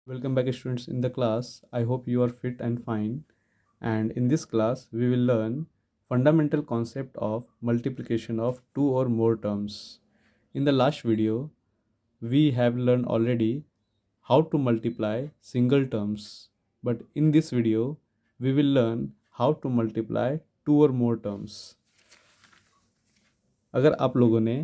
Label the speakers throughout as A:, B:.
A: Welcome back students in the class. I hope you are fit and fine. And in this class, we will learn fundamental concept of multiplication of two or more terms. In the last video, we have learned already how to multiply single terms. But in this video, we will learn how to multiply two or more terms. अगर आप लोगों ने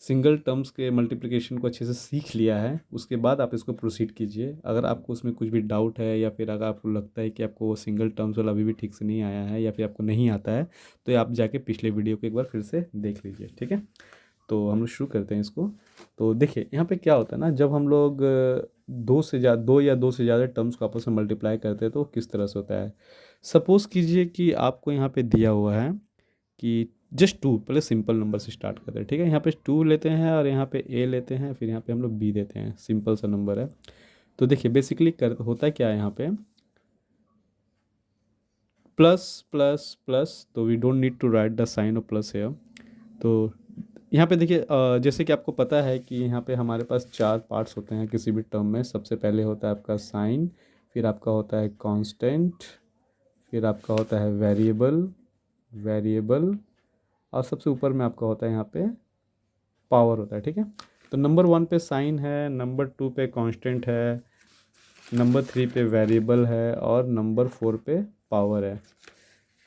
A: single terms के multiplication को अच्छे से सीख लिया है, उसके बाद आप इसको प्रोसीड कीजिए। अगर आपको उसमें कुछ भी डाउट है या फिर अगर आपको लगता है कि आपको वो सिंगल टर्म्स वाला अभी भी ठीक से नहीं आया है या फिर आपको नहीं आता है, तो आप जाके पिछले वीडियो को एक बार फिर से देख लीजिए। ठीक है, तो हम लोग शुरू करते हैं इसको। तो देखिए यहाँ पे क्या होता है ना, जब हम लोग दो या दो से ज़्यादा टर्म्स को आपस में मल्टीप्लाई करते हैं तो किस तरह से होता है। सपोज़ कीजिए कि आपको यहाँ पे दिया हुआ है कि जस्ट टू, पहले सिंपल नंबर से स्टार्ट करते हैं। ठीक है, यहाँ पे टू लेते हैं और यहाँ पे ए लेते हैं, फिर यहाँ पे हम लोग बी देते हैं। सिंपल सा नंबर है। तो देखिए बेसिकली कर होता क्या है यहाँ पे, प्लस प्लस प्लस, तो we don't need to write the sign of plus here. तो यहाँ पे देखिए जैसे कि आपको पता है कि यहाँ पे हमारे पास चार पार्ट्स होते हैं किसी भी टर्म में। सबसे पहले होता है आपका साइन, फिर आपका होता है कांस्टेंट, फिर आपका होता है वेरिएबल वेरिएबल और सबसे ऊपर में आपका होता है यहाँ पे पावर होता है। ठीक है, तो नंबर वन पे साइन है, नंबर टू पे कांस्टेंट है, नंबर थ्री पे वेरिएबल है और नंबर फोर पे पावर है।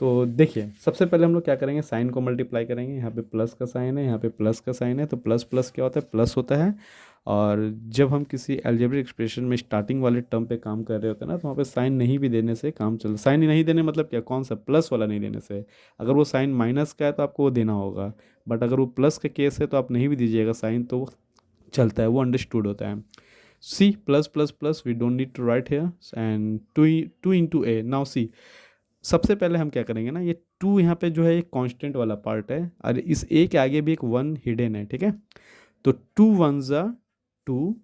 A: तो देखिए सबसे पहले हम लोग क्या करेंगे, साइन को मल्टीप्लाई करेंगे। यहाँ पे प्लस का साइन है, यहाँ पे प्लस का साइन है, तो प्लस प्लस क्या होता है, प्लस होता है। और जब हम किसी अलजेब्रिक एक्सप्रेशन में स्टार्टिंग वाले टर्म पे काम कर रहे होते हैं ना, तो वहाँ पे साइन नहीं भी देने से काम चल, साइन नहीं देने मतलब क्या, कौन सा, प्लस वाला नहीं देने से। अगर वो साइन माइनस का है तो आपको वो देना होगा, बट अगर वो प्लस का केस है तो आप नहीं भी दीजिएगा साइन, तो वो चलता है, वो अंडरस्टूड होता है। C plus plus plus, we don't need to write here and two two into A. Now see, सबसे पहले हम क्या करेंगे ना, ये टू यहाँ पे जो है एक कांस्टेंट वाला पार्ट है और इस ए के आगे भी एक वन हिडन है। ठीक है, तो टू वन ज़ा टू,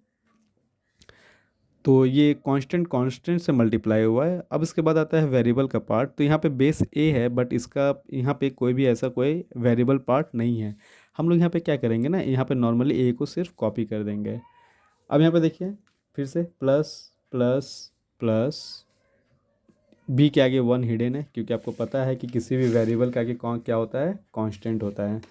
A: तो ये कांस्टेंट कांस्टेंट से मल्टीप्लाई हुआ है। अब इसके बाद आता है वेरिएबल का पार्ट। तो यहाँ पे बेस ए है बट इसका यहाँ पे कोई भी ऐसा कोई वेरिएबल पार्ट नहीं है। हम लोग यहाँ पे क्या करेंगे ना, यहाँ पे नॉर्मली ए को सिर्फ कॉपी कर देंगे। अब यहाँ पे देखिए फिर से प्लस प्लस प्लस, बी के आगे वन हिडन है क्योंकि आपको पता है कि किसी भी वेरिएबल के आगे कौन क्या होता है, कांस्टेंट होता है।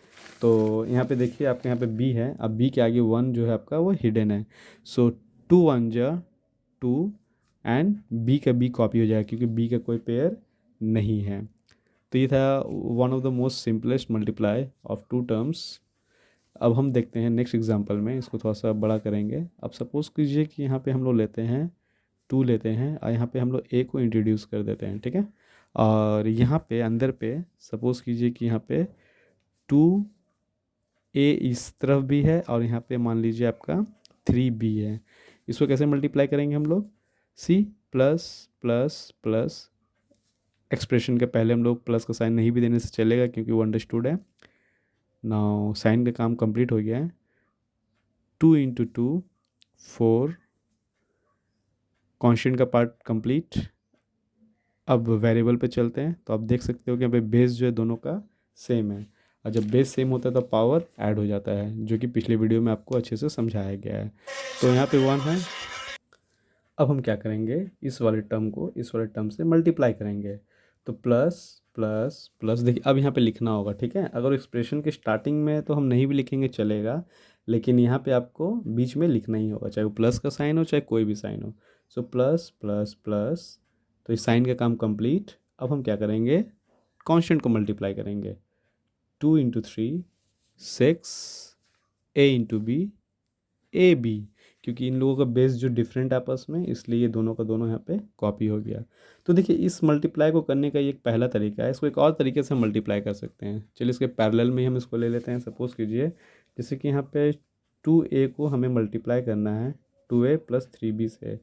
A: तो यहाँ पे देखिए आपके यहाँ पे बी है, अब बी के आगे वन जो है आपका वो हिडन है। सो टू वन जा टू एंड बी का बी कॉपी हो जाएगा क्योंकि बी का कोई पेयर नहीं है। तो ये था one of the most simplest multiply of two terms. अब हम देखते हैं नेक्स्ट एग्जांपल में, इसको थोड़ा सा बड़ा करेंगे। अब सपोज़ कीजिए कि यहाँ पे हम लोग लेते हैं टू लेते हैं और यहाँ पे हम लोग ए को इंट्रोड्यूस कर देते हैं। ठीक है, और यहाँ पे अंदर पे सपोज़ कीजिए कि यहाँ पे टू ए इस तरफ भी है और यहाँ पे मान लीजिए आपका थ्री बी है। इसको कैसे मल्टीप्लाई करेंगे हम लोग, C plus plus plus, expression के पहले हम लोग प्लस का साइन नहीं भी देने से चलेगा क्योंकि वो अंडरस्टूड है। नाउ साइन का काम कंप्लीट हो गया है। Two into two four, constant का पार्ट कंप्लीट। अब वेरिएबल पे चलते हैं, तो आप देख सकते हो कि यहाँ पे बेस जो है दोनों का सेम है, और जब बेस सेम होता है तो पावर ऐड हो जाता है, जो कि पिछले वीडियो में आपको अच्छे से समझाया गया है। तो यहाँ पे वन है। अब हम क्या करेंगे, इस वाले टर्म को इस वाले टर्म से मल्टीप्लाई करेंगे। तो प्लस प्लस प्लस, देखिए अब यहाँ पे लिखना होगा। ठीक है, अगर एक्सप्रेशन के स्टार्टिंग में तो हम नहीं भी लिखेंगे चलेगा, लेकिन यहाँ पे आपको बीच में लिखना ही होगा, चाहे वो प्लस का साइन हो चाहे कोई भी साइन हो। सो प्लस प्लस प्लस, तो इस साइन का काम कंप्लीट। अब हम क्या करेंगे, कांस्टेंट को मल्टीप्लाई करेंगे। Two into three six, A into B A B, क्योंकि इन लोगों का बेस जो डिफरेंट आपस में, इसलिए ये दोनों का दोनों यहाँ पे कॉपी हो गया। तो देखिए इस मल्टीप्लाई को करने का ये एक पहला तरीका है। इसको एक और तरीके से मल्टीप्लाई कर सकते हैं। चलिए इसके पैरेलल में ही हम इसको ले लेते हैं। सपोज़ कीजिए जैसे कि यहाँ पे टू ए को हमें मल्टीप्लाई करना है two A plus three B से।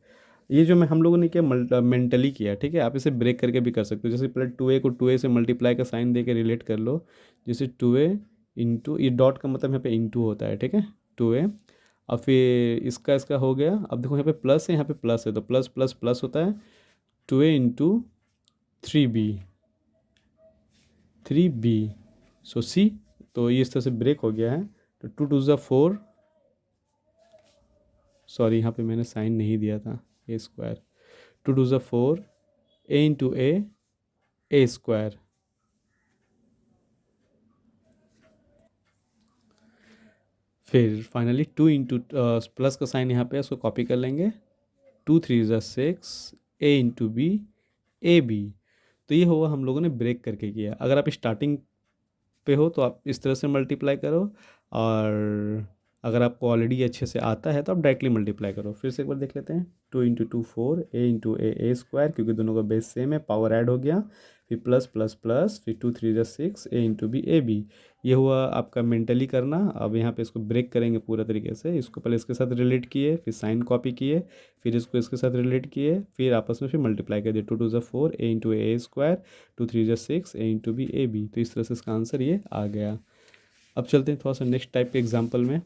A: ये जो मैं हम लोगों ने क्या मेंटली किया, ठीक है, आप इसे ब्रेक करके भी कर सकते हो। जैसे पहले टू ए को टू ए से मल्टीप्लाई का साइन दे के रिलेट कर लो। जैसे टू ए इंटू, ये डॉट का मतलब यहाँ पे इंटू होता है। ठीक है, टू ए, और फिर इसका इसका हो गया। अब देखो यहाँ पे प्लस है, यहाँ पे प्लस है, तो प्लस प्लस प्लस होता है। Two A into three B, three B, so C, तो ये इस तरह से ब्रेक हो गया है। तो टू टू ज़ा फोर, सॉरी यहाँ पे मैंने साइन नहीं दिया था, ए square, 2 2 4, A into A square, फिर फाइनली 2 इंटू प्लस का साइन यहाँ पे उसको कॉपी कर लेंगे, 2 3 6, A into B A B. तो ये हुआ हम लोगों ने ब्रेक करके किया। अगर आप स्टार्टिंग पे हो तो आप इस तरह से मल्टीप्लाई करो, और अगर आपको ऑलरेडी अच्छे से आता है तो आप डायरेक्टली मल्टीप्लाई करो। फिर से एक बार देख लेते हैं, 2 into 2 4, A into A square, क्योंकि दोनों का बेस सेम है, पावर ऐड हो गया, फिर प्लस प्लस प्लस, फिर 2 3 6, A into B A B. ये हुआ आपका मेंटली करना। अब यहाँ पे इसको ब्रेक करेंगे पूरा तरीके से, इसको पहले इसके साथ रिलेट किए, फिर साइन कॉपी किए, फिर इसको इसके साथ रिलेट किए, फिर आपस में फिर मल्टीप्लाई कर दिए, 2 2 4, A into A square, 2 3 6, A into B A B. तो इस तरह से इसका आंसर ये आ गया। अब चलते हैं थोड़ा सा नेक्स्ट टाइप के एग्जाम्पल में।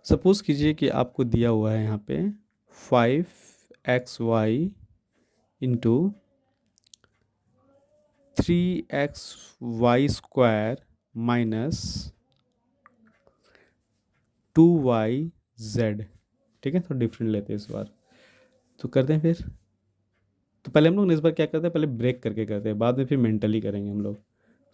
A: सपोज कीजिए कि आपको दिया हुआ है यहाँ पे 5xy into 3xy square minus 2yz। ठीक है, तो डिफरेंट लेते हैं इस बार, तो करते हैं फिर। तो पहले हम लोग ने इस बार क्या करते हैं, पहले ब्रेक करके करते हैं, बाद में फिर मेंटली करेंगे हम लोग।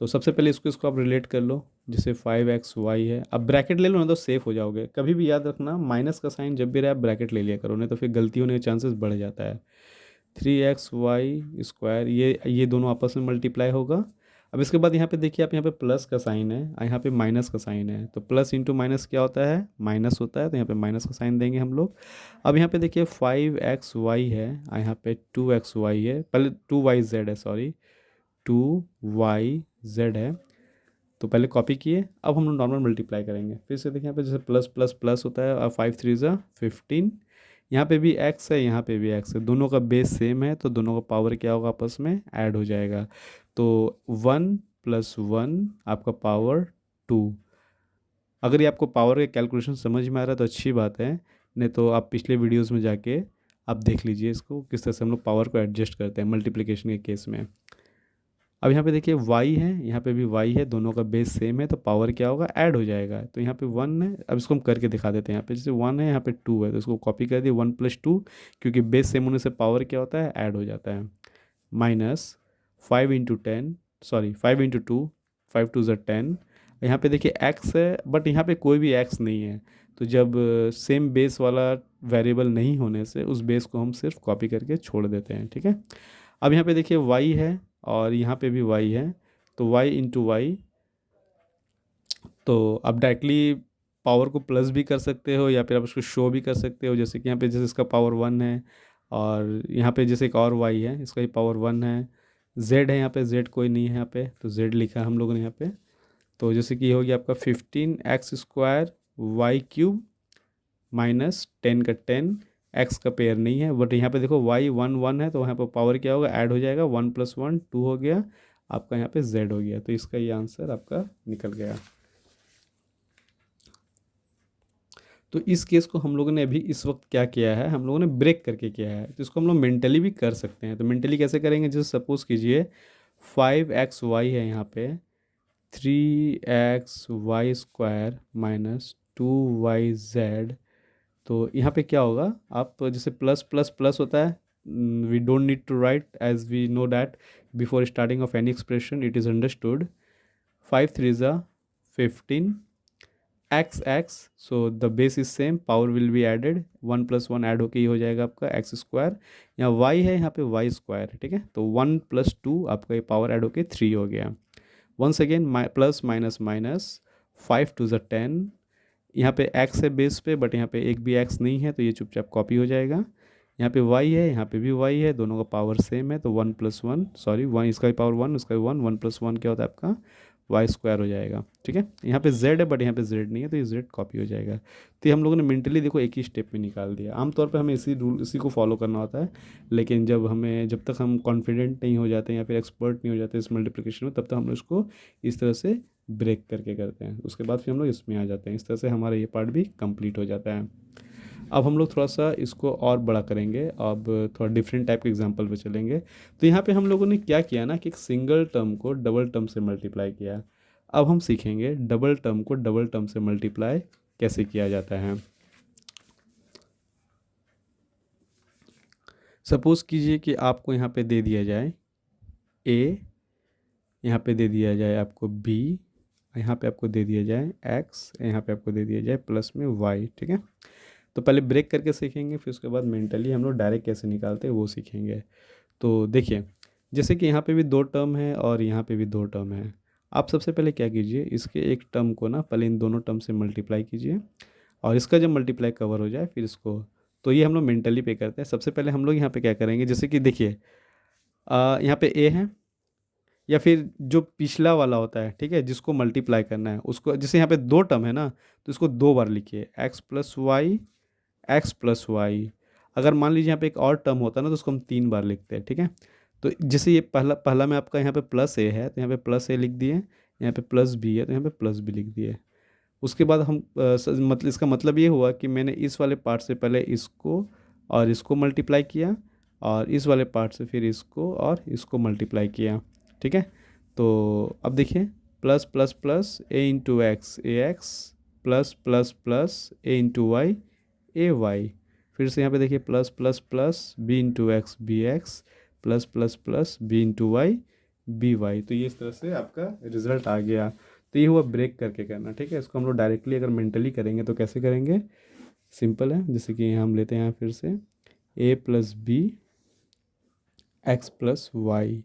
A: तो सबसे पहले इसको आप रिलेट कर लो, जैसे 5xy है। अब ब्रैकेट ले लो ना तो सेफ हो जाओगे। कभी भी याद रखना, माइनस का साइन जब भी रहा ब्रैकेट ले लिया करो, नहीं तो फिर गलती होने के चांसेस बढ़ जाता है। 3xy स्क्वायर, ये दोनों आपस में मल्टीप्लाई होगा। अब इसके बाद यहाँ पे देखिए, आप यहाँ पे प्लस का साइन है और यहाँ पे माइनस का साइन है, तो प्लस इंटू माइनस क्या होता है, माइनस होता है, तो यहाँ पे माइनस का साइन देंगे हम लोग। अब यहाँ पे देखिए 5xy है और यहाँ पे 2xy है, पहले 2yz है, सॉरी 2yz है। तो पहले कॉपी किए, अब हम लोग नॉर्मल मल्टीप्लाई करेंगे। फिर से देखिए यहाँ पे जैसे प्लस प्लस प्लस होता है, और 5 3 15, यहाँ पे भी x है, यहाँ पे भी x है, दोनों का बेस सेम है, तो दोनों का पावर क्या होगा, आपस में ऐड हो जाएगा। तो 1 + 1 आपका पावर 2। अगर ये आपको पावर के कैलकुलेशन समझ में आ रहा है तो अच्छी बात है, नहीं तो आप पिछले वीडियोज़ में जाके आप देख लीजिए इसको किस तरह से हम लोग पावर को एडजस्ट करते हैं मल्टीप्लिकेशन के केस में। अब यहाँ पे देखिए y है, यहाँ पे भी y है, दोनों का बेस सेम है, तो पावर क्या होगा, ऐड हो जाएगा। तो यहाँ पे 1 है, अब इसको हम करके दिखा देते हैं। यहाँ पे जैसे 1 है, यहाँ पे 2 है, तो इसको कॉपी कर दिए, 1 + 2, क्योंकि बेस सेम होने से पावर क्या होता है, ऐड हो जाता है। Minus 5 × 10, sorry 5 × 2, 5 2 10। यहाँ पे देखिए x है, बट यहाँ पे कोई भी x नहीं है, तो जब सेम बेस वाला वेरिएबल नहीं होने से उस बेस को हम सिर्फ कॉपी करके छोड़ देते हैं। ठीक है, अब यहाँ पे देखिए y है और यहाँ पे भी y है, तो y × y, तो आप डायरेक्टली पावर को प्लस भी कर सकते हो या फिर आप उसको शो भी कर सकते हो। जैसे कि यहाँ पे जैसे इसका पावर 1 है, और यहाँ पे जैसे एक और y है, इसका भी पावर 1 है, z है, यहाँ पे z कोई नहीं है यहाँ पे, तो z लिखा है हम लोगों ने यहाँ पे। तो जैसे कि ये हो गया आपका 15x² y³ माइनस 10 का 10, x का पेयर नहीं है, बट यहाँ पे देखो y 1 1 है, तो यहाँ पर पावर क्या होगा, ऐड हो जाएगा, 1 + 1 2 हो गया, आपका यहाँ पे z हो गया। तो इसका ये आंसर आपका निकल गया। तो इस केस को हम लोगों ने अभी इस वक्त क्या किया है, हम लोगों ने ब्रेक करके किया है, तो इसको हम लोग मेंटली भी कर सकते हैं। तो मेंटली कैसे करेंगे, जैसे सपोज कीजिए 5xy है, यहाँ पे 3xy² माइनस 2yz। तो यहाँ पे क्या होगा, आप जैसे प्लस प्लस प्लस होता है, we don't need to write, as we know that before starting of any expression it is understood. 5 3 15 x, so the base is same, power will be added, 1 + 1 add होके ये हो जाएगा आपका x²। यहाँ y है, यहाँ पे y², ठीक है, तो 1 + 2 आपका ये पावर ऐड होके 3 हो गया। Once again plus minus minus, 5 2 10, यहाँ पे x है बेस पे, बट यहाँ पे एक भी x नहीं है, तो ये चुपचाप कॉपी हो जाएगा। यहाँ पे y है, यहाँ पे भी y है, दोनों का पावर सेम है, तो 1 + 1, सॉरी 1, इसका भी पावर 1, उसका भी 1, 1 + 1 क्या होता है आपका y² हो जाएगा। ठीक है, यहाँ पे z है, बट यहाँ पे z नहीं है, तो ये z कॉपी हो जाएगा। तो ये हम लोगों ने मेंटली देखो एक ही स्टेप में निकाल दिया। आमतौर पे हमें इसी को फॉलो करना होता है, लेकिन जब तक हम कॉन्फिडेंट नहीं हो जाते या फिर एक्सपर्ट नहीं हो जाते इस मल्टीप्लिकेशन में, तब तक हम लोग इसको इस तरह से ब्रेक करके करते हैं। उसके बाद फिर हम लोग इसमें आ जाते हैं। इस तरह से हमारा ये पार्ट भी कंप्लीट हो जाता है। अब हम लोग थोड़ा सा इसको और बड़ा करेंगे, अब थोड़ा डिफरेंट टाइप के एग्जांपल पे चलेंगे। तो यहाँ पे हम लोगों ने क्या किया ना कि एक सिंगल टर्म को डबल टर्म से मल्टीप्लाई किया। अब हम सीखेंगे डबल टर्म को डबल टर्म से मल्टीप्लाई कैसे किया जाता है। सपोज़ कीजिए कि आपको यहाँ पे दे दिया जाए ए, यहाँ पे दे दिया जाए आपको बी, यहाँ पे आपको दे दिया जाए एक्स, यहाँ पे आपको दे दिया जाए प्लस में वाई। ठीक है, तो पहले ब्रेक करके सीखेंगे, फिर उसके बाद मेंटली हम लोग डायरेक्ट कैसे निकालते हैं वो सीखेंगे। तो देखिए, जैसे कि यहाँ पे भी दो टर्म है और यहाँ पे भी दो टर्म है। आप सबसे पहले क्या कीजिए, इसके एक टर्म को ना पहले इन दोनों टर्म से मल्टीप्लाई कीजिए, और इसका जब मल्टीप्लाई कवर हो जाए फिर इसको, तो ये हम लोग मेंटली पे करते हैं। सबसे पहले हम लोग यहाँ पे क्या करेंगे, जैसे कि देखिए यहाँ पे ए है, या फिर जो पिछला वाला होता है, ठीक है, जिसको मल्टीप्लाई करना है उसको, जैसे यहाँ पे दो टर्म है ना, तो इसको दो बार लिखिए, x plus y, x plus y. अगर मान लीजिए यहाँ पे एक और टर्म होता है ना, तो उसको हम तीन बार लिखते हैं। ठीक है, तो जैसे ये पहला पहला में आपका यहाँ पे प्लस ए है, तो यहाँ पे प्लस ए लिख दिए, यहाँ पे प्लस बी है तो यहाँ पे प्लस बी लिख दिए। उसके बाद हम मतलब इसका मतलब ये हुआ कि मैंने इस वाले पार्ट से पहले इसको और इसको मल्टीप्लाई किया, और इस वाले पार्ट से फिर इसको और इसको मल्टीप्लाई किया। ठीक है, तो अब देखिए, plus plus plus a into x a x, plus plus plus a into y a y. फिर से यहाँ पे देखिए, plus plus plus b into x b x, plus plus plus b into y b y. तो ये इस तरह से आपका रिजल्ट आ गया। तो ये हुआ ब्रेक करके करना। ठीक है, इसको हम लोग डायरेक्टली अगर मेंटली करेंगे तो कैसे करेंगे, सिंपल है। जैसे कि हम लेते हैं यहाँ फिर से A plus B x plus Y,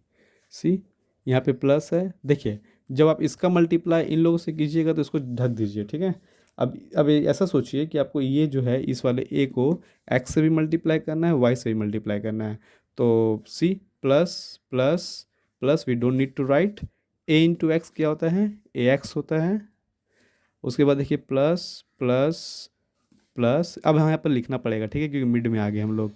A: C यहाँ पे प्लस है। देखिए, जब आप इसका मल्टीप्लाई इन लोगों से कीजिएगा तो इसको ढक दीजिए। ठीक है, अब ऐसा सोचिए कि आपको ये जो है इस वाले ए को एक्स से भी मल्टीप्लाई करना है, वाई से भी मल्टीप्लाई करना है। तो see plus plus plus, we don't need to write, a into x क्या होता है, ए एक्स होता है। उसके बाद देखिए प्लस प्लस प्लस, अब हमें यहाँ पर लिखना पड़ेगा, ठीक है, क्योंकि मिड में आ गए हम लोग।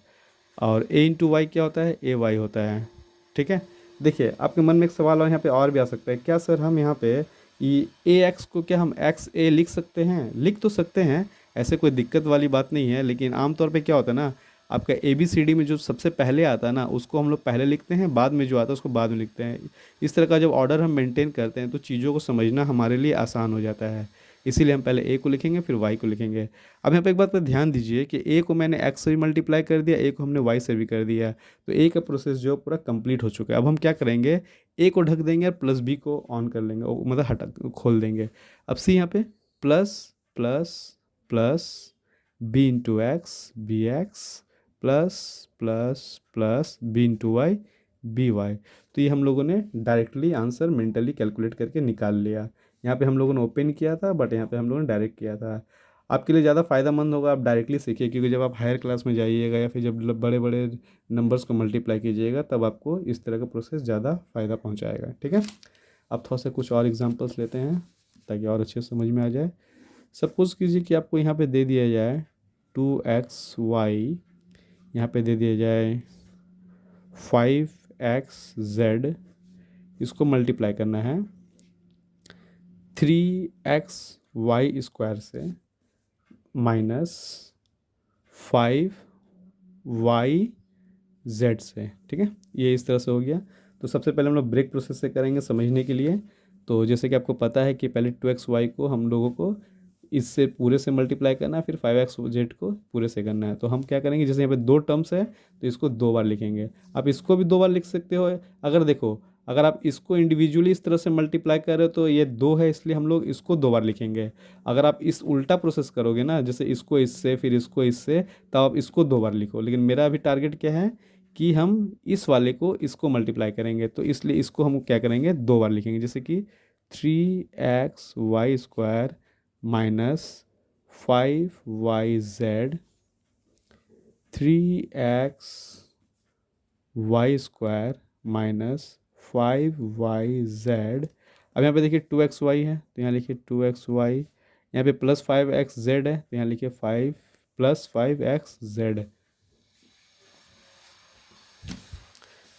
A: और ए इंटू वाई क्या होता है, ए वाई होता है। ठीक है, देखिए आपके मन में एक सवाल और यहाँ पे और भी आ सकता है, क्या सर हम यहाँ पे ये ए एक्स को क्या हम एक्स ए लिख सकते हैं? लिख तो सकते हैं, ऐसे कोई दिक्कत वाली बात नहीं है, लेकिन आमतौर पे क्या होता है ना, आपका ए बी सी डी में जो सबसे पहले आता है ना उसको हम लोग पहले लिखते हैं, बाद में जो आता है उसको बाद में लिखते हैं। इस तरह का जब ऑर्डर हम मेंटेन करते हैं तो चीज़ों को समझना हमारे लिए आसान हो जाता है। इसीलिए हम पहले ए को लिखेंगे फिर वाई को लिखेंगे। अब यहाँ पे एक बात पर ध्यान दीजिए कि ए को मैंने एक्स से भी मल्टीप्लाई कर दिया, ए को हमने वाई से भी कर दिया, तो ए का प्रोसेस जो पूरा कंप्लीट हो चुका है। अब हम क्या करेंगे, ए को ढक देंगे और प्लस बी को ऑन कर लेंगे, मतलब हटा खोल देंगे। अब सी यहाँ पे plus plus plus b into x b x, plus plus plus b into y b y. तो ये हम लोगों ने डायरेक्टली आंसर मेंटली कैलकुलेट करके निकाल लिया। यहाँ पे हम लोगों ने ओपन किया था, बट यहाँ पे हम लोगों ने डायरेक्ट किया था। आपके लिए ज़्यादा फ़ायदेमंद होगा आप डायरेक्टली सीखिए, क्योंकि जब आप हायर क्लास में जाइएगा या फिर जब बड़े बड़े नंबर्स को मल्टीप्लाई कीजिएगा तब आपको इस तरह का प्रोसेस ज़्यादा फ़ायदा पहुँचाएगा। ठीक है, अब थोड़ा सा कुछ और एग्जांपल्स लेते हैं ताकि और अच्छे से समझ में आ जाए। सपोज़ कीजिए कि आपको यहाँ पे दे दिया जाए 2xy, यहाँ पे दे दिया जाए 5xz, इसको मल्टीप्लाई करना है 3xy स्क्वायर से माइनस 5yz से। ठीक है, ये इस तरह से हो गया। तो सबसे पहले हम लोग ब्रेक प्रोसेस से करेंगे समझने के लिए। तो जैसे कि आपको पता है कि पहले 2xy को हम लोगों को इससे पूरे से मल्टीप्लाई करना है, फिर 5xz को पूरे से करना है। तो हम क्या करेंगे, जैसे यहाँ पे दो टर्म्स है तो इसको दो बार लिखेंगे। आप इसको भी दो बार लिख सकते हो। अगर देखो, अगर आप इसको इंडिविजुअली इस तरह से मल्टीप्लाई कर रहे हो तो ये दो है, इसलिए हम लोग इसको दो बार लिखेंगे। अगर आप इस उल्टा प्रोसेस करोगे ना, जैसे इसको इससे फिर इसको इससे, तब आप इसको दो बार लिखो। लेकिन मेरा अभी टारगेट क्या है कि हम इस वाले को इसको मल्टीप्लाई करेंगे, तो इसलिए इसको हम क्या करेंगे, दो बार लिखेंगे। जैसे कि 3xy square minus 5yz, 3xy square minus 5yz। अब यहाँ पे देखिए 2xy है तो यहाँ लिखिए 2xy, यहाँ पे प्लस 5xz है तो यहाँ लिखिए 5 प्लस 5xz।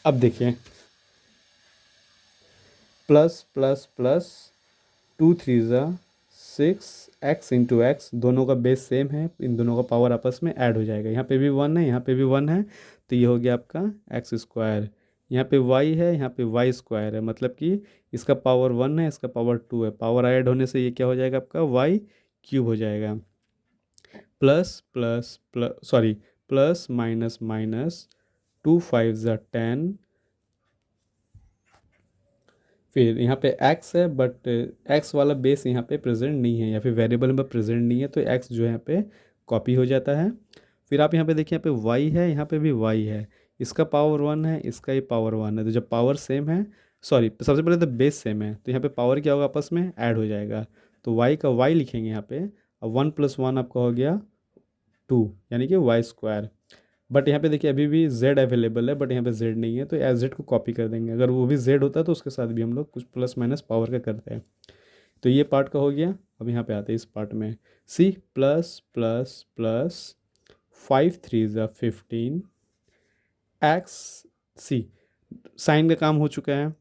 A: अब देखिए, plus plus plus 2 3 6 x into x, दोनों का बेस सेम है, इन दोनों का पावर आपस में ऐड हो जाएगा। यहाँ पे भी 1 है, यहाँ पे भी 1 है, तो ये हो गया आपका एक्स स्क्वायर। यहाँ पे वाई है, यहाँ पे वाई स्क्वायर है, मतलब कि इसका पावर 1 है, इसका पावर 2 है। पावर ऐड होने से ये क्या हो जाएगा आपका वाई क्यूब हो जाएगा। Plus plus plus sorry plus minus minus 2 5 × 10। फिर यहाँ पे x है बट x वाला बेस यहाँ पे प्रेजेंट नहीं है या फिर वेरिएबल में प्रेजेंट नहीं है, तो x जो है यहाँ पे कॉपी हो जाता है। फिर आप यहाँ पे देखिए, यहाँ पे y है, यहाँ पे भी y है, इसका पावर 1 है, इसका ही पावर 1 है, तो जब पावर सेम है, सॉरी सबसे पहले तो बेस सेम है, तो यहाँ पे पावर क्या होगा, आपस में ऐड हो जाएगा। तो y का y लिखेंगे यहाँ पे, अब 1 + 1 आपका हो गया 2, यानी कि y²। बट यहाँ पे देखिए अभी भी z अवेलेबल है, बट यहाँ पे z नहीं है, तो एज z को कॉपी कर देंगे। अगर वो भी z होता तो उसके साथ भी हम लोग कुछ प्लस माइनस पावर का करते हैं। तो ये पार्ट का हो गया। अब यहाँ पे आते हैं इस पार्ट में, c plus plus plus 5 × 3 = 15 x c, sign का काम हो चुका है।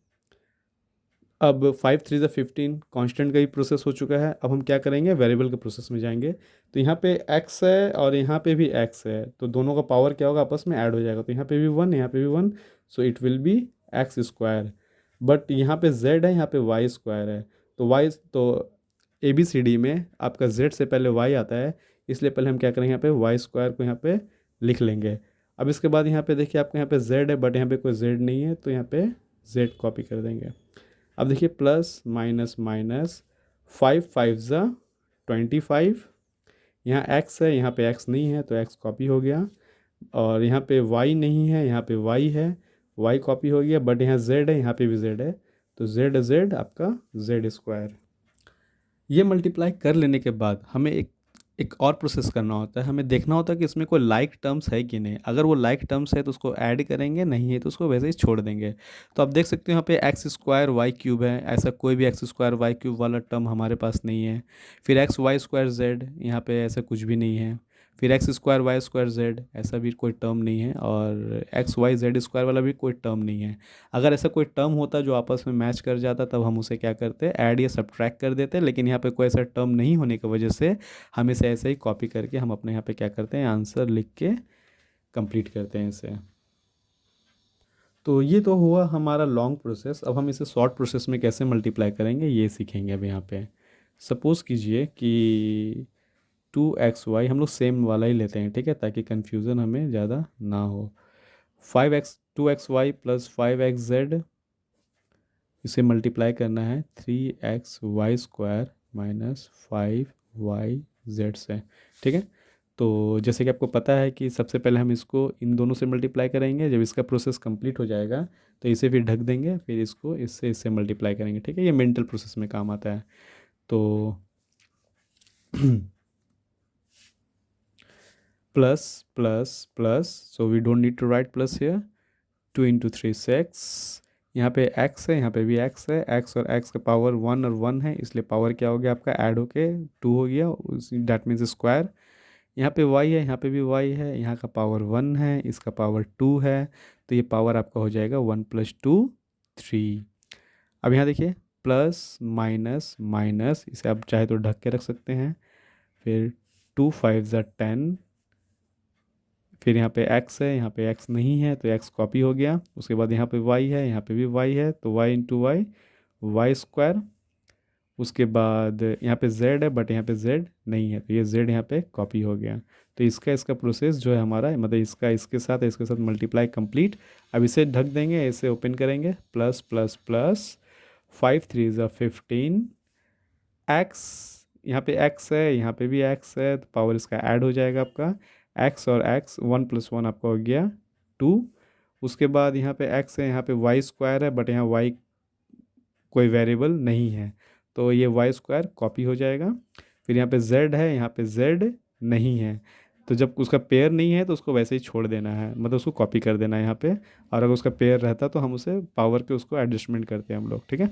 A: अब 5 × 3 = 15 कांस्टेंट का ही प्रोसेस हो चुका है। अब हम क्या करेंगे, वेरिएबल के प्रोसेस में जाएंगे। तो यहाँ पे x है और यहाँ पे भी x है, तो दोनों का पावर क्या होगा, आपस में ऐड हो जाएगा। तो यहाँ पे भी 1, यहाँ पे भी 1, so it will be x²। But यहाँ पे z है, यहाँ पे y² है, तो y तो ABCD में आपका z से पहले y आता है, इसलिए पहले हम क्या करेंगे, यहाँ पे y² को यहाँ पे लिख लेंगे। अब इसके बाद यहाँ पे देखिए आपका यहाँ पे z है, बट यहाँ पे कोई z नहीं है, तो यहाँ पे z कॉपी कर देंगे। अब देखिए प्लस माइनस माइनस 5 × 5 = 25, यहाँ x है, यहाँ पे x नहीं है, तो x कॉपी हो गया। और यहाँ पे y नहीं है, यहाँ पे y है, y कॉपी हो गया। बट यहाँ z है, यहाँ पे भी z है, तो z आपका z²। ये मल्टीप्लाई कर लेने के बाद हमें एक एक और प्रोसेस करना होता है। हमें देखना होता है कि इसमें कोई लाइक टर्म्स है कि नहीं। अगर वो लाइक टर्म्स है तो उसको ऐड करेंगे, नहीं है तो उसको वैसे ही छोड़ देंगे। तो आप देख सकते हो यहाँ पे x² y³ है, ऐसा कोई भी x² y³ वाला टर्म हमारे पास नहीं है। फिर xy²z, यहाँ पे ऐसा कुछ भी नहीं है। फिर x² y²z, ऐसा भी कोई टर्म नहीं है। और xy z² वाला भी कोई टर्म नहीं है। अगर ऐसा कोई टर्म होता जो आपस में मैच कर जाता, तब हम उसे क्या करते, ऐड या सब्ट्रैक्ट कर देते। लेकिन यहाँ पे कोई ऐसा टर्म नहीं होने की वजह से हम इसे ऐसे ही कॉपी करके हम अपने यहाँ पे क्या करते हैं, आंसर लिख के कंप्लीट करते हैं इसे। तो ये तो हुआ हमारा लॉन्ग प्रोसेस। अब हम इसे शॉर्ट प्रोसेस में कैसे मल्टीप्लाई करेंगे ये सीखेंगे। अब यहाँ पे सपोज़ कीजिए कि 2xy, हम लोग सेम वाला ही लेते हैं, ठीक है, ताकि कन्फ्यूज़न हमें ज़्यादा ना हो। 2xy + 5xz, इसे मल्टीप्लाई करना है 3xy² - 5yz से, ठीक है। तो जैसे कि आपको पता है कि सबसे पहले हम इसको इन दोनों से मल्टीप्लाई करेंगे। जब इसका प्रोसेस कंप्लीट हो जाएगा तो इसे फिर ढक देंगे, फिर इसको इससे मल्टीप्लाई करेंगे, ठीक है। ये मेंटल प्रोसेस में काम आता है। तो plus plus plus, so we don't need to write plus here. 2 × 3 = 6, यहाँ पे x है, यहाँ पे भी x है। x और x का पावर 1 और 1 है, इसलिए पावर क्या हो गया आपका, ऐड होके 2 हो गया, डैट मीन्स स्क्वायर। यहाँ पे y है, यहाँ पे भी y है, यहाँ का पावर 1 है, इसका पावर 2 है, तो ये पावर आपका हो जाएगा 1 + 2 3। अब यहाँ देखिए प्लस माइनस माइनस, इसे आप चाहे तो ढक के रख सकते हैं। फिर 2 × 5 = 10, फिर यहाँ पे x है, यहाँ पे x नहीं है, तो x कॉपी हो गया। उसके बाद यहाँ पे y है, यहाँ पे भी y है, तो y × y, y²। उसके बाद यहाँ पे z है, बट यहाँ पे z नहीं है, तो ये z यहाँ पे कॉपी हो गया। तो इसका प्रोसेस जो है हमारा, मतलब इसका इसके साथ मल्टीप्लाई कंप्लीट। अब इसे ढक देंगे, इसे ओपन करेंगे, प्लस प्लस प्लस 5 × 3 = 15, x, यहाँ पे x है, यहाँ पे भी x है, तो पावर इसका ऐड हो जाएगा आपका। x और x 1 + 1 आपका हो गया 2। उसके बाद यहाँ पे x है, यहाँ पे y² है, बट यहाँ y कोई वेरिएबल नहीं है, तो ये y² कॉपी हो जाएगा। फिर यहाँ पे z है, यहाँ पे z नहीं है, तो जब उसका पेयर नहीं है तो उसको वैसे ही छोड़ देना है, मतलब उसको कॉपी कर देना है यहाँ पे। और अगर उसका पेयर रहता तो हम उसे पावर के उसको एडजस्टमेंट करते हैं हम लोग, ठीक है।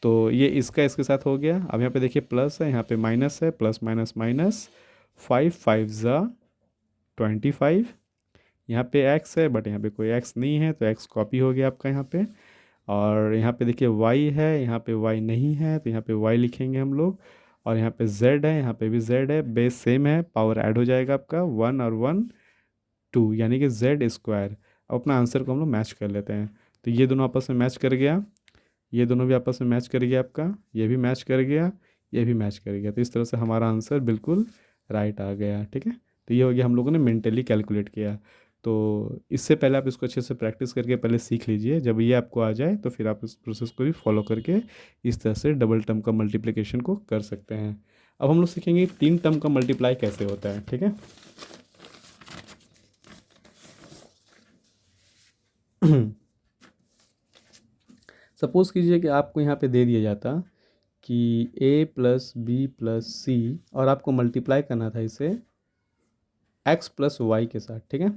A: तो ये इसका इसके साथ हो गया। अब यहाँ पे देखिए प्लस है, यहाँ पे माइनस है, प्लस माइनस माइनस 5 × 5 = 25। यहाँ पे x है, बट यहाँ पे कोई x नहीं है, तो x कॉपी हो गया आपका यहाँ पे। और यहाँ पे देखिए y है, यहाँ पे y नहीं है, तो यहाँ पे y लिखेंगे हम लोग। और यहाँ पे z है, यहाँ पे भी z है, बेस सेम है, पावर ऐड हो जाएगा आपका 1 और 1 2, यानी कि z²। अब अपना आंसर को हम लोग मैच कर लेते हैं। तो ये दोनों आपस में मैच कर गया, ये दोनों भी आपस में मैच कर गया आपका, ये भी मैच कर गया, ये भी मैच कर गया। तो इस तरह से हमारा आंसर बिल्कुल राइट आ गया। ठीक है, तो ये हो गया, हम लोगों ने मेंटली कैलकुलेट किया। तो इससे पहले आप इसको अच्छे से प्रैक्टिस करके पहले सीख लीजिए। जब ये आपको आ जाए तो फिर आप इस प्रोसेस को भी फॉलो करके इस तरह से डबल टर्म का मल्टीप्लिकेशन को कर सकते हैं। अब हम लोग सीखेंगे 3 टर्म का मल्टीप्लाई कैसे होता है। ठीक है, सपोज़ कीजिए कि आपको यहाँ पे दे दिया जाता कि a प्लस बी प्लस सी, और आपको मल्टीप्लाई करना था इसे x प्लस वाई के साथ। ठीक है,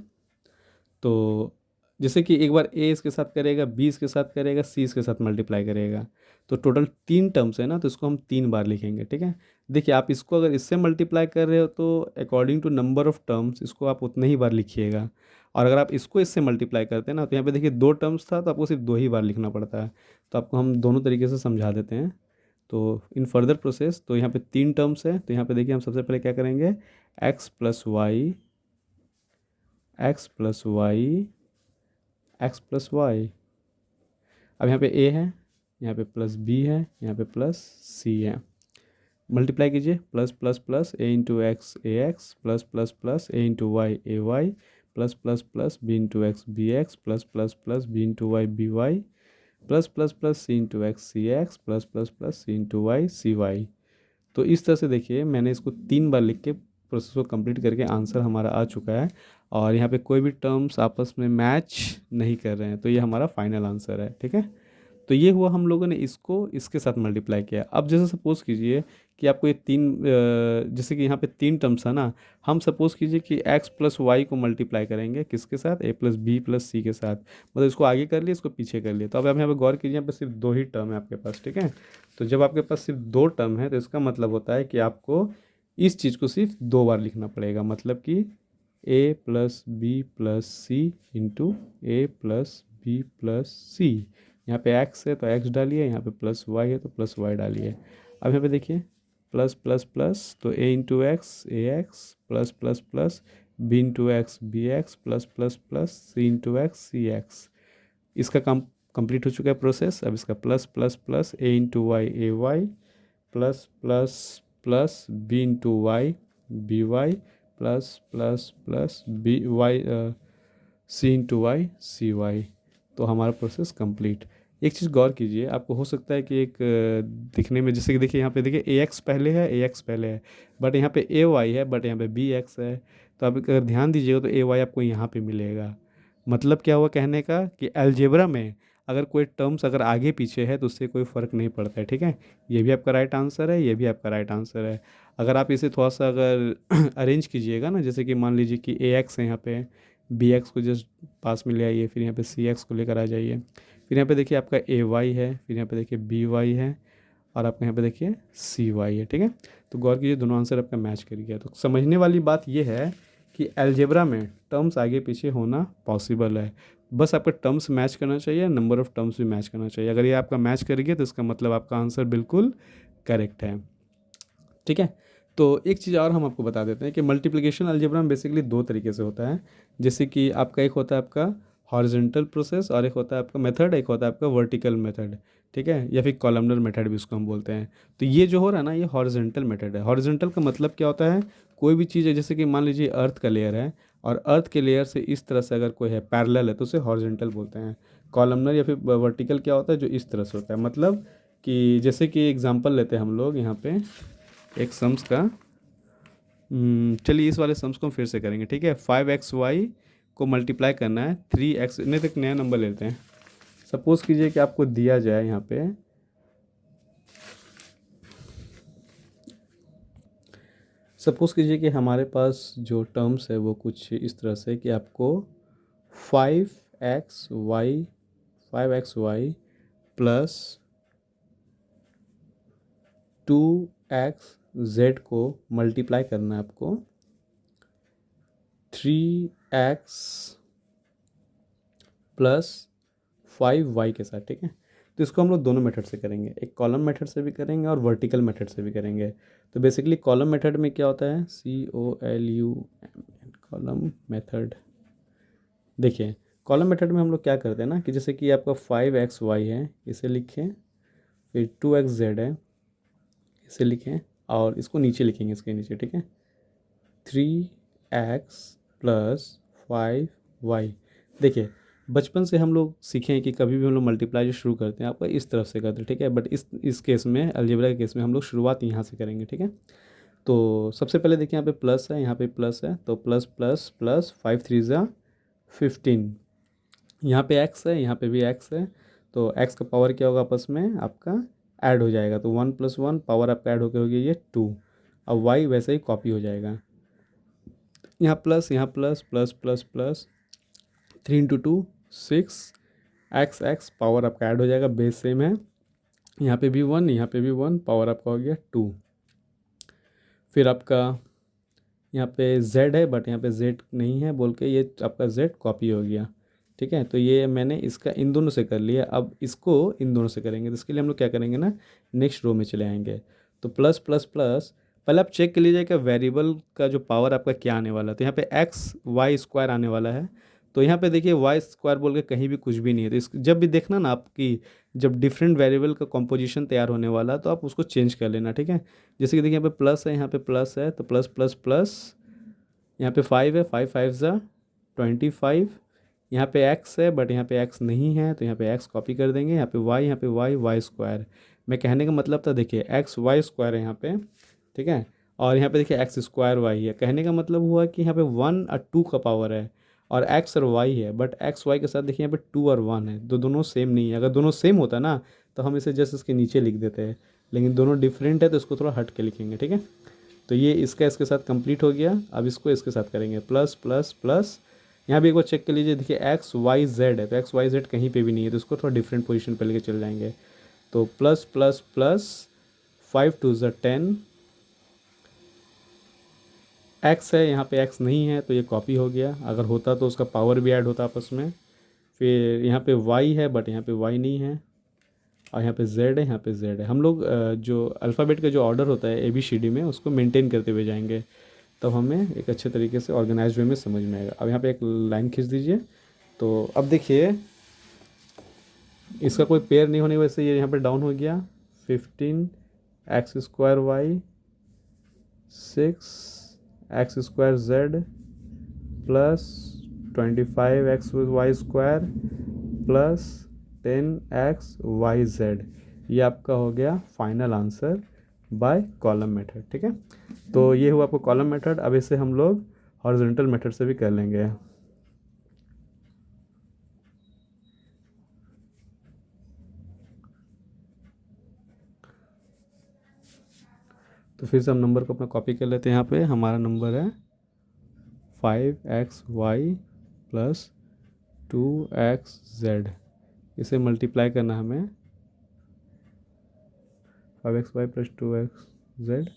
A: तो जैसे कि एक बार a इसके साथ करेगा, b इसके साथ करेगा, c इसके साथ मल्टीप्लाई करेगा, तो टोटल 3 टर्म्स है ना, तो इसको हम 3 बार लिखेंगे। ठीक है, देखिए आप इसको अगर इससे मल्टीप्लाई कर रहे हो तो according to number of terms इसको आप उतने ही बार लिखिएगा। और अगर आप इसको इससे मल्टीप्लाई करते हैं ना, तो यहाँ पे देखिए 2 टर्म्स था तो आपको सिर्फ 2 ही बार लिखना पड़ता है। तो आपको हम दोनों तरीके से समझा देते हैं। तो इन फर्दर प्रोसेस, तो यहाँ पे 3 टर्म्स है, तो यहाँ पे देखिए हम सबसे पहले क्या करेंगे, x plus y, x plus y, x plus y. अब यहाँ पे a है, यहाँ पे प्लस b है, यहाँ पे प्लस c है। मल्टीप्लाई कीजिए, plus plus plus a into x a x, plus plus plus a into y a y, plus plus plus b into x b x, plus plus plus b into y b y, plus plus plus c into x c x, plus plus plus c into y c y. तो इस तरह से देखिए मैंने इसको 3 बार लिख के process को कंप्लीट करके आंसर हमारा आ चुका है। और यहाँ पे कोई भी टर्म्स आपस में मैच नहीं कर रहे हैं, तो ये हमारा फाइनल आंसर है। ठीक है, तो ये हुआ, हम लोगों ने इसको इसके साथ मल्टीप्लाई किया। अब जैसे सपोज़ कीजिए कि आपको ये जैसे कि यहाँ पे 3 टर्म्स है ना, हम सपोज़ कीजिए कि x प्लस वाई को मल्टीप्लाई करेंगे किसके साथ, a प्लस बी प्लस सी के साथ। मतलब इसको आगे कर लिए, इसको पीछे कर लिए। तो अब आप यहाँ पे गौर कीजिए, यहाँ पे सिर्फ 2 ही टर्म है आपके पास। ठीक है, तो जब आपके पास सिर्फ 2 टर्म है तो इसका मतलब होता है कि आपको इस चीज़ को सिर्फ 2 बार लिखना पड़ेगा। मतलब कि a plus B plus C into A plus B plus C. यहाँ पे x है तो x डालिए, यहाँ पे प्लस y है तो प्लस y डालिए। अब यहाँ पे देखिए प्लस प्लस प्लस, तो a into x a x, plus plus plus b into x b x, plus plus plus c into x c x. इसका काम कंप्लीट हो चुका है प्रोसेस। अब इसका plus plus plus a into y a y, plus plus plus b into y b y, plus plus plus b y c into y c y. तो हमारा process complete. एक चीज़ गौर कीजिए, आपको हो सकता है कि एक दिखने में, जैसे कि देखिए यहाँ पे देखिए ए एक्स पहले है, ए एक्स पहले है, बट यहाँ पे ए वाई है, बट यहाँ पे बी एक्स है। तो आप अगर ध्यान दीजिएगा तो ए वाई आपको यहाँ पे मिलेगा। मतलब क्या हुआ कहने का, कि अलजेब्रा में अगर कोई टर्म्स अगर आगे पीछे है तो उससे कोई फ़र्क नहीं पड़ता है। ठीक है, ये भी आपका राइट आंसर है, ये भी आपका राइट आंसर है। अगर आप इसे थोड़ा सा अगर अरेंज कीजिएगा ना, जैसे कि मान लीजिए कि ए एक्स है यहाँ पे, बी एक्स को जस्ट पास में ले आइए, फिर यहाँ पे सी एक्स को लेकर आ जाइए, फिर यहाँ पे देखिए आपका ए वाई है, फिर यहाँ पे देखिए बी वाई है, और आपका यहाँ पे देखिए सी वाई है। ठीक है, तो गौर कीजिए दोनों आंसर आपका मैच कर गया। तो समझने वाली बात यह है कि अलजेब्रा में टर्म्स आगे पीछे होना पॉसिबल है। बस आपका टर्म्स मैच करना चाहिए, नंबर ऑफ़ टर्म्स भी मैच करना चाहिए। अगर ये आपका मैच कर गया तो इसका मतलब आपका आंसर बिल्कुल करेक्ट है। ठीक है, तो एक चीज़ और हम आपको बता देते हैं कि मल्टीप्लिकेशन अलजेब्रा में बेसिकली 2 तरीके से होता है। जैसे कि आपका एक होता है आपका हॉरिजॉन्टल प्रोसेस, और एक होता है आपका मेथड, एक होता है आपका वर्टिकल मेथड। ठीक है, या फिर कॉलमनर मेथड भी इसको हम बोलते हैं। तो ये जो हो रहा है ना, ये हॉरिजॉन्टल मेथड है। हॉरिजॉन्टल का मतलब क्या होता है, कोई भी चीज़ है, जैसे कि मान लीजिए अर्थ का लेयर है, और अर्थ के लेयर से इस तरह से अगर कोई है पैरेलल है तो उसे हॉरिजॉन्टल बोलते हैं। कॉलमनर या फिर वर्टिकल क्या होता है, जो इस तरह से होता है। मतलब कि जैसे कि एग्जांपल लेते हैं हम लोग यहाँ पे एक सम्स का। चलिए इस वाले सम्स को हम फिर से करेंगे। ठीक है, 5xy को मल्टीप्लाई करना है 3x, नहीं तो एक नया नंबर लेते हैं। सपोज़ कीजिए कि आपको दिया जाए यहाँ पे, सपोज़ कीजिए कि हमारे पास जो टर्म्स है वो कुछ इस तरह से कि आपको 5xy प्लस 2xz को मल्टीप्लाई करना है आपको 3x प्लस 5y के साथ। ठीक है, तो इसको हम लोग दोनों मेथड से करेंगे, एक कॉलम मेथड से भी करेंगे और वर्टिकल मेथड से भी करेंगे। तो बेसिकली कॉलम मेथड में क्या होता है, COLUM, कॉलम मेथड। देखिए कॉलम मेथड में हम लोग क्या करते हैं ना, कि जैसे कि आपका 5xy है, इसे लिखें, फिर 2xz है, इसे लिखें और इसको नीचे लिखेंगे, इसके नीचे, ठीक है। 3x plus 5y। देखिए बचपन से हम लोग सीखे हैं कि कभी भी हम लोग मल्टीप्लाई जो शुरू करते हैं आपका इस तरफ से करते हैं, ठीक है। बट इस केस में, अलजेब्रा के केस में हम लोग शुरुआत यहाँ से करेंगे, ठीक है। तो सबसे पहले देखिए यहाँ पे प्लस है, यहाँ पे प्लस है, तो प्लस प्लस प्लस 5 3 ज़ा 15। यहाँ पे x है, यहाँ पे भी x है, तो x का पावर क्या होगा आपस में आपका ऐड हो जाएगा, तो 1 + 1 पावर आपका ऐड होकर होगी ये 2। अब y वैसे ही कॉपी हो जाएगा, यहाँ प्लस, यहाँ plus plus plus plus 3 × 2 6 x power आपका ऐड हो जाएगा, बेस सेम है। यहाँ पे भी 1, यहाँ पे भी 1, पावर आपका हो गया 2। फिर आपका यहाँ पे z है, बट यहाँ पे z नहीं है बोल के ये आपका z कॉपी हो गया, ठीक है। तो ये मैंने इसका इन दोनों से कर लिया, अब इसको इन दोनों से करेंगे, तो इसके लिए हम लोग क्या करेंगे ना, नेक्स्ट रो में चले आएंगे। तो प्लस प्लस प्लस, पहले आप चेक कर लीजिए कि वेरिएबल का जो पावर आपका क्या आने वाला है, तो यहाँ पे एक्स वाई स्क्वायर आने वाला है। तो यहाँ पे देखिए वाई स्क्वायर बोल के कहीं भी कुछ भी नहीं है, तो इस जब भी देखना ना आपकी, जब डिफरेंट वेरिएबल का कॉम्पोजिशन तैयार होने वाला तो आप उसको चेंज कर लेना, ठीक है। जैसे कि देखिए यहाँ पे प्लस है, यहाँ पे प्लस है, तो प्लस प्लस प्लस, यहाँ पे 5 है, 5 5 ज़ा 25। यहाँ पे x है, बट यहाँ पे x नहीं है, तो यहाँ पे x कॉपी कर देंगे। यहाँ पे y, यहाँ पे y y स्क्वायर। मैं कहने का मतलब था देखिए x y स्क्वायर है यहाँ पे, ठीक है। और यहाँ पे देखिए x स्क्वायर y है, कहने का मतलब हुआ कि यहाँ पे 1 और 2 का पावर है, और x और y है, बट x y के साथ देखिए यहाँ पे 2 और 1 है, दोनों सेम नहीं है। अगर दोनों सेम होता ना तो हम इसे जस्ट इसके नीचे लिख देते हैं, लेकिन दोनों डिफरेंट है तो इसको थोड़ा हट के लिखेंगे, ठीक है। तो ये इसका इसके साथ कंप्लीट हो गया। अब इसको इसके साथ करेंगे, प्लस प्लस प्लस, यहाँ भी एक बार चेक कर लीजिए, देखिए एक्स वाई जेड है, तो एक्स वाई जेड कहीं पे भी नहीं है, तो इसको थोड़ा डिफरेंट पोजीशन पे लेके चल जाएंगे। तो प्लस प्लस प्लस 5 2 ज़ा 10, एक्स है, यहाँ पे एक्स नहीं है तो ये कॉपी हो गया, अगर होता तो उसका पावर भी ऐड होता आपस में। फिर यहाँ पे वाई है, बट यहाँ पे वाई नहीं है, और यहाँ पे जेड है, यहाँ पे जेड है। हम लोग जो अल्फ़ाबेट का जो ऑर्डर होता है ABCD में, उसको मेंटेन करते हुए जाएंगे, तब हमें एक अच्छे तरीके से ऑर्गेनाइज वे में समझ में आएगा। अब यहाँ पे एक लाइन खींच दीजिए। तो अब देखिए इसका कोई पेयर नहीं होने की वजह से ये यहाँ पे डाउन हो गया। 15 x square y 6 x square z plus 25 x y square plus 10 x y z, ये आपका हो गया final answer by column method, ठीक है। तो ये हुआ आपको कॉलम मेथड। अब इसे हम लोग हॉरिजॉन्टल मेथड से भी कर लेंगे। तो फिर से हम नंबर को अपना कॉपी कर लेते हैं। यहाँ पे हमारा नंबर है 5xy प्लस 2xz, इसे मल्टीप्लाई करना हमें 5xy plus 2xz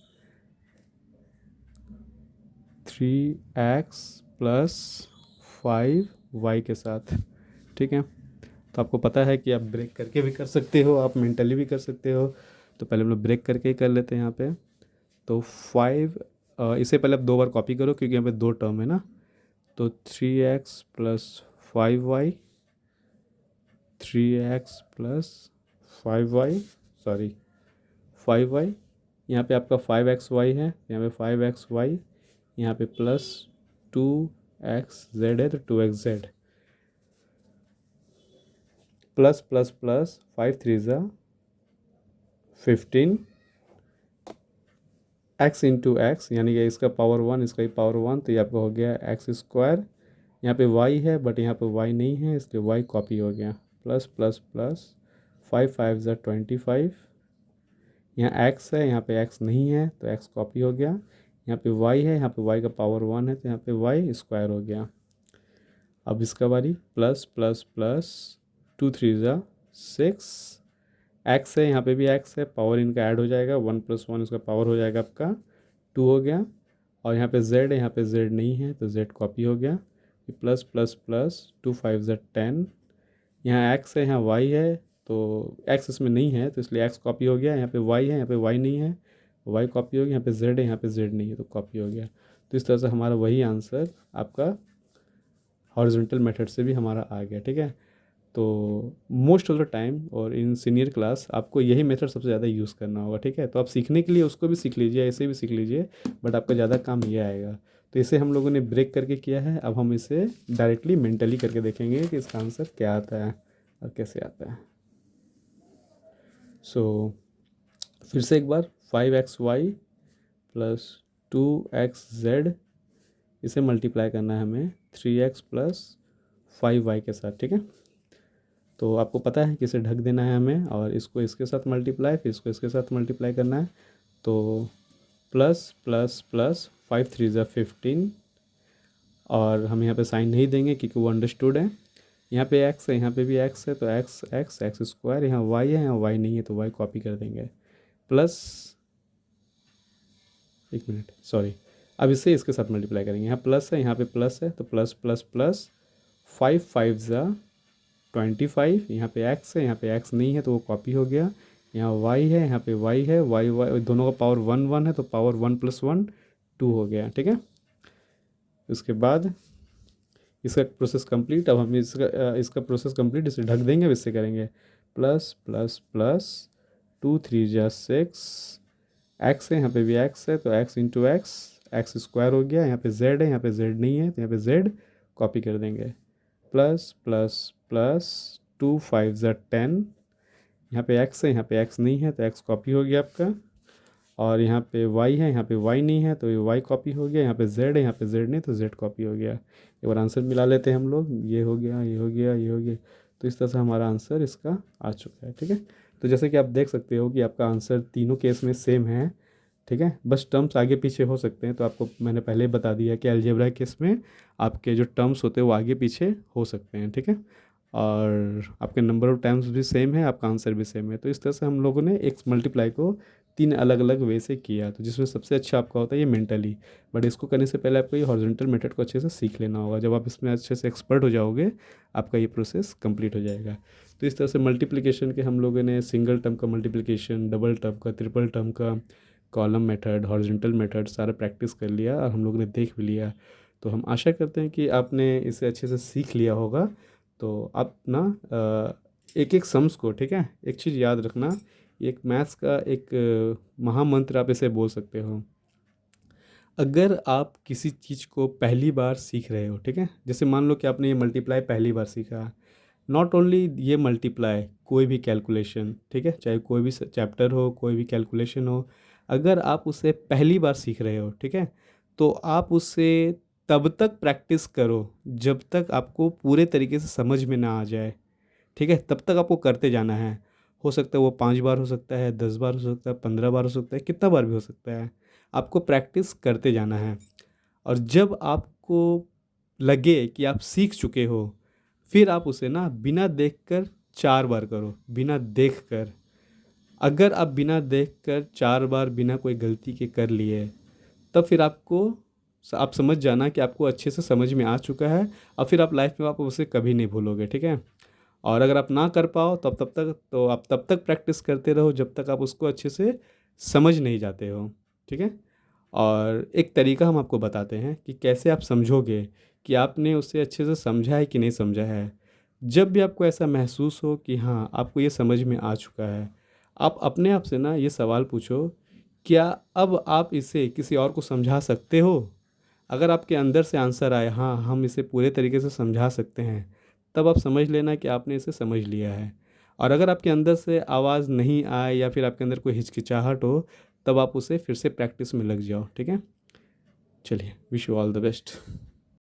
A: 3x plus 5y के साथ, ठीक है। तो आपको पता है कि आप ब्रेक करके भी कर सकते हो, आप मेंटली भी कर सकते हो। तो पहले हम लोग ब्रेक करके ही कर लेते हैं यहाँ पे। तो 5, इसे पहले आप 2 बार कॉपी करो क्योंकि यहाँ पे 2 टर्म है ना। तो 3x plus 5y, 3x plus 5y, sorry 5y, यहाँ पे आपका 5xy है, यहाँ पे 5xy, यहाँ पे प्लस 2xz है तो 2xz, प्लस प्लस प्लस 5 3 ज़ा 15 x इंटू एक्स, यानी कि इसका पावर 1 इसका ही पावर 1, तो ये आपका हो गया एक्स स्क्वायर। यहाँ पे y है, बट यहाँ पे y नहीं है इसलिए y कॉपी हो गया, प्लस प्लस प्लस 5 5 ज़ा 25, यहाँ x है, यहाँ पे x नहीं है तो x कॉपी हो गया। यहाँ पे y है, यहाँ पे y का पावर 1 है तो यहाँ पे y स्क्वायर हो गया। अब इसका बारी, प्लस प्लस प्लस 2 3 ज़ा 6, x है, यहाँ पे भी x है, पावर इनका ऐड हो जाएगा, 1 + 1 इसका पावर हो जाएगा आपका 2 हो गया। और यहाँ पे z है, यहाँ पे z नहीं है तो z कॉपी हो गया, प्लस प्लस प्लस 2 5 ज़ा 10, यहाँ x है, यहाँ y है, तो x इसमें नहीं है तो इसलिए x कॉपी हो गया। यहाँ पे y है, यहाँ पे y नहीं है, y कॉपी हो गया। यहाँ पे z है, यहाँ पे z नहीं है तो कॉपी हो गया। तो इस तरह से हमारा वही आंसर आपका हॉरिजॉन्टल मेथड से भी हमारा आ गया, ठीक है। तो मोस्ट ऑफ द टाइम और इन सीनियर क्लास आपको यही मेथड सबसे ज़्यादा यूज़ करना होगा, ठीक है। तो आप सीखने के लिए उसको भी सीख लीजिए, ऐसे भी सीख लीजिए, बट आपका ज़्यादा काम ये आएगा। तो इसे हम लोगों ने ब्रेक करके किया है, अब हम इसे डायरेक्टली मेंटली करके देखेंगे कि इसका आंसर क्या आता है और कैसे आता है। सो फिर से एक बार 5xy प्लस 2xz, इसे मल्टीप्लाई करना है हमें 3x प्लस 5y के साथ, ठीक है। तो आपको पता है कि इसे ढक देना है हमें, और इसको इसके साथ मल्टीप्लाई, फिर इसको इसके साथ मल्टीप्लाई करना है। तो प्लस प्लस प्लस 5 3 ज़ा 15, और हम यहाँ पे साइन नहीं देंगे क्योंकि वो अंडरस्टूड है। यहाँ पे x है, यहाँ पे भी x है, तो x x एक्स स्क्वायर, यहाँ y है, यहाँ y नहीं है तो y कॉपी कर देंगे। प्लस, एक मिनट सॉरी, अब इसे इसके साथ मल्टीप्लाई करेंगे। यहाँ प्लस है, यहाँ पे प्लस है, तो प्लस प्लस प्लस 5 5 ज़ा 25, यहाँ पे x है, यहाँ पे x नहीं है तो वो कॉपी हो गया। यहाँ y है, यहाँ पे y है, y दोनों का पावर 1 1 है, तो पावर 1 + 1 2 हो गया, ठीक है। उसके बाद इसका प्रोसेस कंप्लीट। अब हम इसका प्रोसेस कंप्लीट, इसे ढक देंगे। अब इससे करेंगे प्लस प्लस प्लस 2 3 ज़ा 6, एक्स है, यहाँ पे भी एक्स है, तो x into x, x square हो गया। यहाँ पे जेड है, यहाँ पे जेड नहीं है, तो यहाँ पे जेड कॉपी कर देंगे। प्लस प्लस प्लस 2 5 ज़ा 10, यहाँ पे एक्स है, यहाँ पे एक्स नहीं है, तो एक्स कॉपी हो गया आपका। और यहाँ पे वाई है, यहाँ पे वाई नहीं है, तो ये वाई कॉपी हो गया। यहाँ पे जेड है, यहाँ पे जेड नहीं, तो जेड कॉपी हो गया। एक बार आंसर मिला लेते हैं हम लोग, ये हो गया, ये हो गया, ये हो गया। तो इस तरह से हमारा आंसर इसका आ चुका है, ठीक है। तो जैसे कि आप देख सकते हो कि आपका आंसर तीनों केस में सेम है, ठीक है। बस टर्म्स आगे पीछे हो सकते हैं, तो आपको मैंने पहले ही बता दिया कि अलजेब्रा केस में आपके जो टर्म्स होते हैं वो आगे पीछे हो सकते हैं, ठीक है। और आपके नंबर ऑफ टाइम्स भी सेम है, आपका आंसर भी सेम है। तो इस तरह से हम लोगों ने एक्स मल्टीप्लाई को 3 अलग अलग वे से किया, तो जिसमें सबसे अच्छा आपका होता है ये मेंटली। बट इसको करने से पहले आपको ये हॉरिजॉन्टल मेथड को अच्छे से सीख लेना होगा। जब आप इसमें अच्छे से एक्सपर्ट हो जाओगे, आपका ये प्रोसेस कंप्लीट हो जाएगा। तो इस तरह से मल्टीप्लिकेशन के हम लोगों ने सिंगल टर्म का मल्टीप्लिकेशन, डबल टर्म का, ट्रिपल टर्म का, कॉलम मेथड, हॉरिजॉन्टल मेथड सारा प्रैक्टिस कर लिया और हम लोगों ने देख भी लिया। तो हम आशा करते हैं कि आपने इसे अच्छे से सीख लिया होगा। तो आप ना एक एक सम्स को, ठीक है, एक चीज़ याद रखना, एक मैथ्स का एक महामंत्र आप इसे बोल सकते हो। अगर आप किसी चीज़ को पहली बार सीख रहे हो, ठीक है, जैसे मान लो कि आपने ये मल्टीप्लाई पहली बार सीखा, नॉट ओनली ये मल्टीप्लाई, कोई भी कैलकुलेशन, ठीक है, चाहे कोई भी चैप्टर हो, कोई भी कैलकुलेशन हो, अगर आप उसे पहली बार सीख रहे हो, ठीक है, तो आप उसे तब तक प्रैक्टिस करो जब तक आपको पूरे तरीके से समझ में ना आ जाए, ठीक है। तब तक आपको करते जाना है। हो सकता है वो 5 बार हो सकता है, 10 बार हो सकता है, 15 बार हो सकता है, कितना बार भी हो सकता है। आपको प्रैक्टिस करते जाना है, और जब आपको लगे कि आप सीख चुके हो, फिर आप उसे ना बिना देखकर 4 बार करो, बिना देखकर। अगर आप बिना देखकर 4 बार बिना कोई गलती के कर लिए, तब फिर आप समझ जाना कि आपको अच्छे से समझ में आ चुका है, और फिर आप लाइफ में आप उसे कभी नहीं भूलोगे, ठीक है। और अगर आप ना कर पाओ तो आप तब तक प्रैक्टिस करते रहो जब तक आप उसको अच्छे से समझ नहीं जाते हो, ठीक है। और एक तरीका हम आपको बताते हैं कि कैसे आप समझोगे कि आपने उसे अच्छे से समझा है कि नहीं समझा है। जब भी आपको ऐसा महसूस हो कि हाँ, आपको ये समझ में आ चुका है, आप अपने आप से ना ये सवाल पूछो, क्या अब आप इसे किसी और को समझा सकते हो? अगर आपके अंदर से आंसर आए हाँ, हम इसे पूरे तरीके से समझा सकते हैं, तब आप समझ लेना कि आपने इसे समझ लिया है। और अगर आपके अंदर से आवाज़ नहीं आए या फिर आपके अंदर कोई हिचकिचाहट हो, तब आप उसे फिर से प्रैक्टिस में लग जाओ, ठीक है। चलिए, wish you all the best.